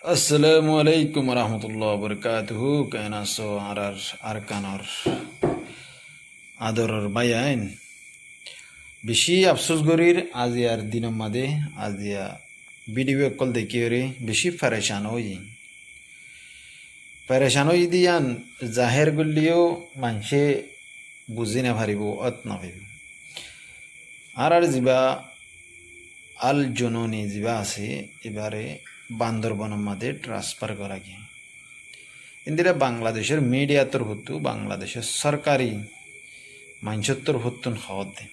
Assalamualaikum warahmatullahi wabarakatuh. Kena so arar arkanor adoror bayain. Bishi afsus gorir aziyar dinam made aziya video call dekiore bishi pareshan hoyi. Pareshan hoyi diyan zahir gullio manche buzine bharibo at navibu. Arar ziba al junoni ziba ase ibare বান্দরবনের মধ্যে transfer করা গিয়ে ইন্দিরা বাংলাদেশের মিডিয়াতর হতো বাংলাদেশের সরকারি মানসত্তর হতুন হদে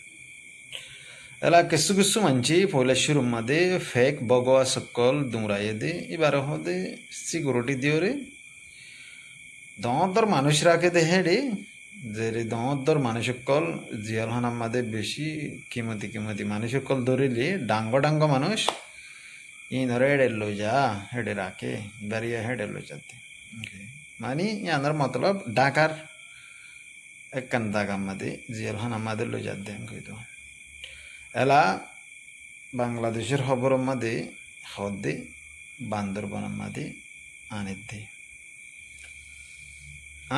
এলা কিছু কিছু মানছি পয়লাশুর মধ্যে ফেক বগোয়া সকল দুমরাইয়ে দে এবার হদে সিকিউরিটি দিওরে দর মানুষ রাখে দে হেডে যে রে দর মানুষ সকল জিয়ালহানার মধ্যে বেশি কিমতি মানুষ সকল ধরিলে ডাঙ্গ মানুষ ইনরে হেডের লই যা হেডে রাখে বাড়িয়া হেডের লই যাতে মানে ইয়ানার মতলব ঢাকার একখান দাগার মধ্যে জিয়ালহান আমাদের লই যাতে কইতো এলা বাংলাদেশের খবরের মধ্যে হদে বান্দরবনের মধ্যে আনে দে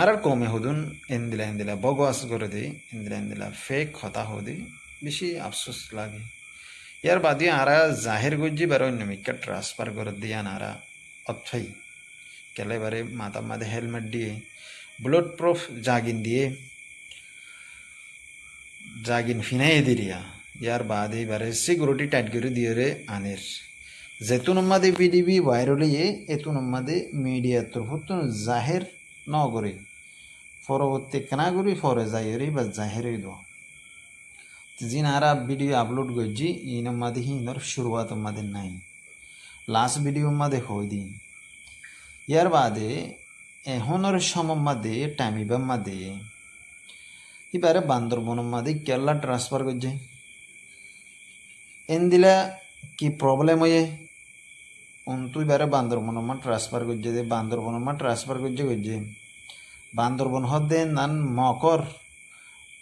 আর কমে হদুন ইন্দিলা বগওয়াস করে দে ইন্দিলা ফেক হতা হদে বেশি আফসোস লাগে यार बादी आरा जाहिर गुज्जी बारो निमिक्का ट्रांसफर कर दिया नारा अथई केले बारे माता मादे हेलमेट दिए बुलेट प्रूफ जागिन फिनाई दिरिया यार बादे बारे सिक्योरिटी टाइट कर दिए रे आनेर जेतुन मादे पीडीबी वायरल ये एतुन मादे मीडिया तुरफुतुन जाहिर न करे फरवत्ते कना गुरी फरे जायरे बस जाहिर दो जिन आरा वीडियो अपलोड गजी इन मदे ही नर शुरुआत मदे नहीं लास्ट वीडियो मदे हो दी यार बादे एहोनर शम मदे टाइमिबा मदे इबारे बांदरबन मदे केला ट्रांसफर गजे इंदिला की प्रॉब्लम होये उन्तु इबारे बांदरबन म ट्रांसफर गजे दे बांदरबन म ट्रांसफर गजे बांदरबन हदे नान मकर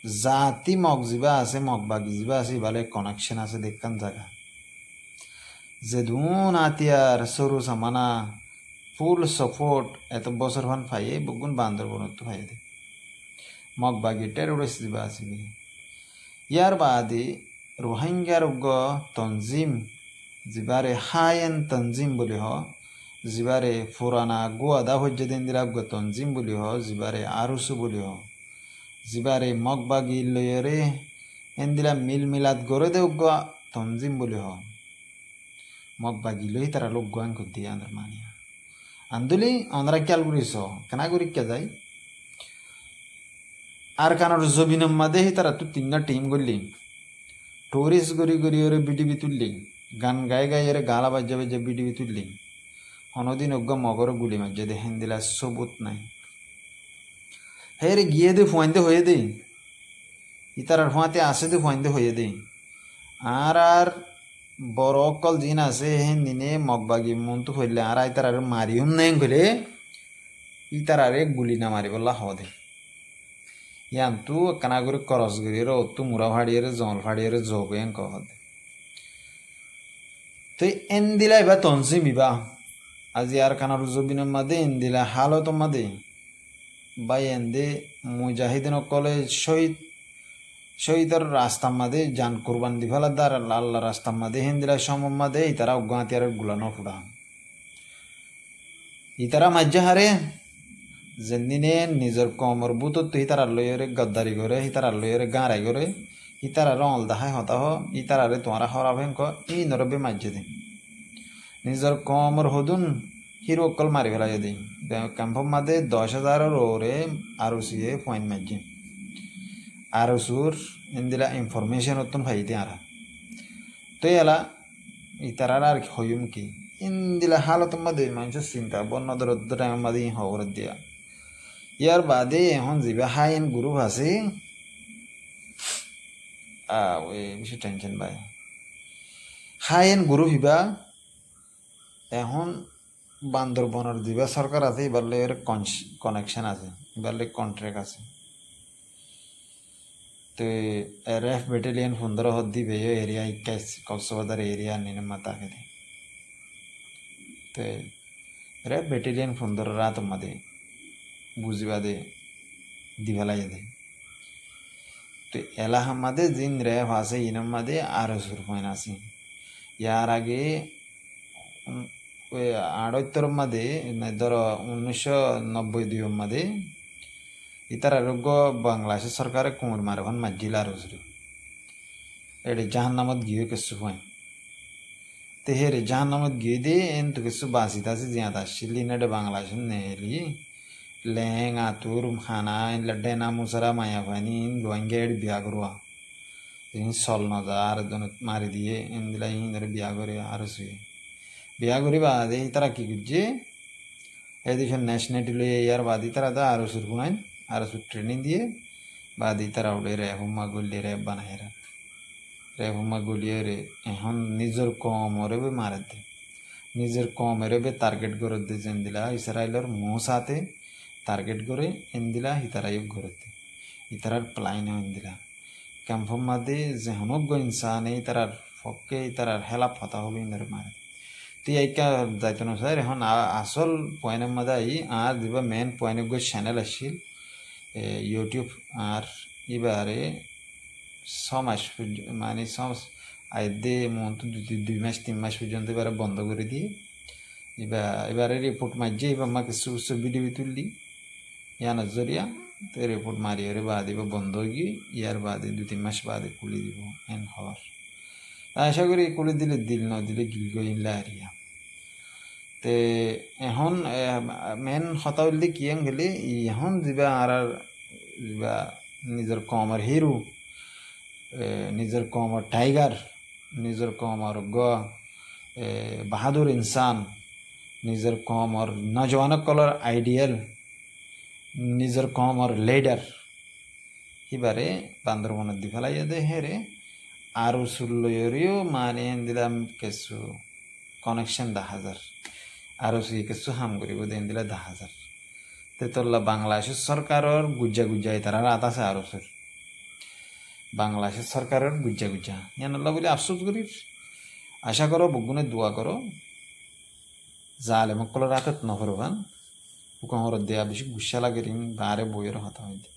जाति मग जिबा आसे मग बागी जिबा आसे बाले कनेक्शन आसे देखकान जागा जेदुन आतियार सरू समाना फुल सपोर्ट एत बसर फान फाये बुगुन बांदरबन तो फाये दे मग बागी टेररिस्ट जिबा आसे बे यार बादे रोहिंग्या रुग तंजीम जिबारे हायन तंजीम बोली हो जिबारे पुराना गुआदा होज्जे दिंदिरा गुआ तंजीम बोली हो जिबारे आरुसु बोली हो जिबारे मगबागी लयरे एंदिला मिल मिलाद गोरे दे उग्गा तंजीम बोले हो मगबागी लई तारा लोग गोंग को दिया अंदर मानिया अंदुली अंदर क्याल गुरी सो कना गुरी क्या जाई आर कानर जबिनम मदे ही तारा तु तिंगा टीम गोली टूरिस्ट गुरी ओरे बीडीबी तुल्ली गान गाय रे गाला बजे बीडीबी तुल्ली अनोदिन उग्गा मगर गुली मजे दे हेंदिला सबूत नहीं हेरे गिये दे फुआंदे होये दे इतार फुआते आसे दे फुआंदे होये दे आर बरकल जिन आसे निने मगबागी मुंतु होइले आर इतार मारियुम नहीं गले इतार गुली ना मारी बोला हो दे यान्तु कनागुरी करस गुरी रो तु मुरा फाड़ी रे जल फाड़ी रे जोगें कह दे तो एंदिला इबा तंसी बिबा आज यार कनारु जबिन मदे एंदिला हालत मदे बायेंदे मुजाहिदीन कले शहीदर रास्ता मदे जान कुर्बान दिफाला दार लाल रास्ता मदे हिंदिला शम मदे इतरा उगातियार गुलानो फुड़ा इतरा मज्जा हरे जन्दिने निजर कमर बुतो तो इतरा लयरे गद्दारी करे इतरा लयरे गाराई करे इतरा रंल दाहाय होता हो इतरा रे तुम्हारा हरा भेंक इ नरबे मज्जे दे निजर कमर होदुन हिरो कल मारी फेला यदि कैंप मदे 10,000 रोरे आरुसिये पॉइंट मज्जे आरुसुर इंदिला इंफॉर्मेशन उत्तन फाइदे आरा तो याला इतरार आर होयुम की इंदिला हालत मदे मानसे चिंता बन नदर टाइम मदे होवर दिया यार बादे हन जिबा हायन गुरु भासे वे बेसि टेंशन बाय हायन गुरु हिबा এখন বান্দরবনের দিবা সরকার আছে এবারে এর কানেকশন আছে এবারে কন্ট্রাক্ট আছে तो RF बेटालियन 15 हद्दी बेयो एरिया 21 कक्सबाजार एरिया निने माता के तो রে ব্যাটালিয়ন সুন্দর রাত মাদে বুঝিবা দে দিভালাই দে তো এলাহ মাদে জিন রেফ আছে ইনাম মাদে আরো সুরফাইন আছে ইয়ার আগে ওই 78 মাদে ধরো 1992 মাদে ইতার আরোগ্য বাংলাদেশ সরকারে কুমুর মারভান মাজিল আরো সুর এটি জাহান্নামত গিয়ে কিছু হয় তেহেরে জাহান্নামত গিয়ে দিয়ে এন তো কিছু বাসি তাসি জিয়াত আসছিলি না বাংলাদেশ নেলি লেং আতুর খানা ডেনা মুসারা মায়া পানি রোহিঙ্গা বিয়া করবা চল না যা আর মারি দিয়ে এন দিলা ইন ধরে বিয়া করে আর শুয়ে বিয়া করি বাদে তারা কি করছে এদিকে ন্যাশনালিটি লই ইয়ার বাদি তারা দা আরো সুর শুনাইন আরো সুর ট্রেনিং দিয়ে বাদি তারা উঠে রে হুম্মা গলিয়ে রে বানাই রে হুম্মা গলিয়ে রে এখন নিজের কমরে বে মারে দে নিজের কমরে বে টার্গেট করে দে যেন দিলা ইসরায়েলের মোহ সাথে টার্গেট করে এন দিলা হিতারাই ঘরতে ইতারার প্লাইন এন দিলা ক্যাম্পম মাদে যে হনজ্ঞ ইনসান এই তারার ফককে তারার হেলাপ হতা হবে ইন্দারে মারে তুই এইকা যাইতো না স্যার এখন আসল পয়েন্টের মধ্যে আর দিবা মেন পয়েন্ট গো চ্যানেল আসছিল ইউটিউব আর এবারে 6 মাস মানে আইদে মন তো 2 মাস 3 মাস পর্যন্ত এবারে বন্ধ করে দিয়ে এবারে রিপোর্ট মারছে এবার আমাকে কিছু ভিডিও তুললি ইয়ার জরিয়া তো রিপোর্ট মারি এর বাদ এবার বন্ধ গিয়ে ইয়ার বাদে 2-3 মাস বাদে খুলে দিব এন হওয়ার আশা করি খুলে দিলে দিল না দিলে গিল গইলা হারিয়া তে এখন মেন কথা হইলে কি গেলে এখন যা আর যা নিজের কমর হিরো নিজের কমর টাইগার নিজের কমর বাহাদুর ইনসান নিজের কমর নজওয়ান কলর আইডিয়াল নিজের কমর লিডার এবারে বান্দরবনের দি ফেলাইয়া দে হেরে আরো সুল্লয়রিও মানে দিলাম কিছু কানেকশন 10,000 আরো কিছু হাম করিব দেন দিলা 10,000 তেতল্লা বাংলাদেশ সরকারের গুজ্জা গুজ্জা তারা রাত আছে আরো সুর বাংলাদেশ সরকারের গুজ্জা গুজ্জা ইয়ানল্লা বলে আফসোস করি আশা করো বগুনে দোয়া করো জালে মক্কল রাতত নহরবান উকমর দেয়া বেশি গুসা লাগে রিং বারে বইয়ের হতা হইতে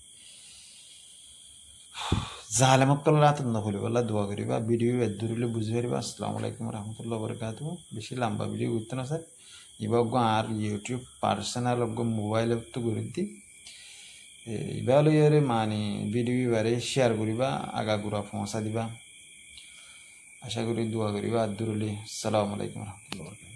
জালে মক্কল রাতত নহলি বলা দোয়া করিবা ভিডিও এদুরিলে বুঝি পারিবা আসসালামু আলাইকুম রহমতুল্লাহ বরকাতুহু বেশি লম্বা ভিডিও করতে না স্যার ইবাগ আর ইউটিউব পার্সোনাল মোবাইল তো করে দি ইবাল ইয়ারে মানে ভিডিও বারে শেয়ার করিবা আগা গুড়া পৌঁছা দিবা আশা করি দোয়া করিবা আদুরলি আসসালামু আলাইকুম রহমতুল্লাহ।